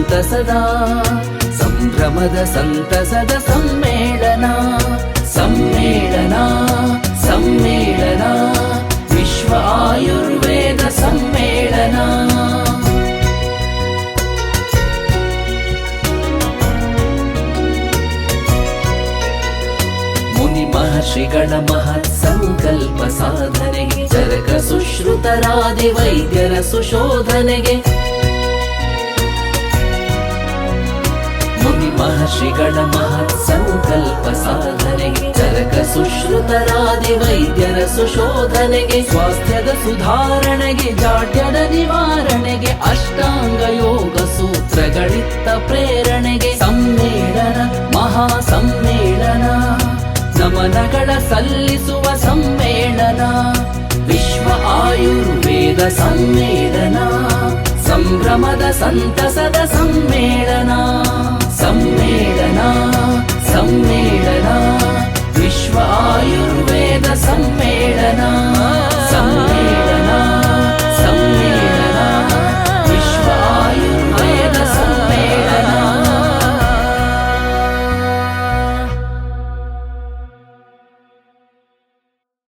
ಸಂತಸದ ಸಂಭ್ರಮದ ಸಂತಸದ ಸಮ್ಮೇಳನ ಸಮ್ಮೇಳನ ಸಮ್ಮೇಳನ ವಿಶ್ವ ಆಯುರ್ವೇದ ಸಮ್ಮೇಳನ. ಮುನಿ ಮಹರ್ಷಿಗಳ ಮಹತ್ ಸಂಕಲ್ಪ ಸಾಧನೆಗೆ ಚರಕ ಸುಶ್ರುತರಾದಿ ವೈದ್ಯರ ಸುಶೋಧನೆಗೆ ಮುನಿ ಮಹರ್ಷಿಗಳ ಮಹತ್ ಸಂಕಲ್ಪ ಸಾಧನೆಗೆ ಚರಕ ಸುಶ್ರುತರಾದಿ ವೈದ್ಯರ ಸುಶೋಧನೆಗೆ ಸ್ವಾಸ್ಥ್ಯದ ಸುಧಾರಣೆಗೆ ಜಾಡ್ಯದ ನಿವಾರಣೆಗೆ ಅಷ್ಟಾಂಗ ಯೋಗ ಸೂತ್ರಗಳಿತ್ತ ಪ್ರೇರಣೆಗೆ ಸಮ್ಮೇಳನ ಮಹಾ ಸಮ್ಮೇಳನ ನಮನಗಳ ಸಲ್ಲಿಸುವ ಸಮ್ಮೇಳನ ವಿಶ್ವ ಆಯುರ್ವೇದ ಸಮ್ಮೇಳನ ಸಂಭ್ರಮದ ಸಂತಸದ ಸಮ್ಮೇಳನ ಸಮ್ಮೇಳನ ಸಮ್ಮೇಳನ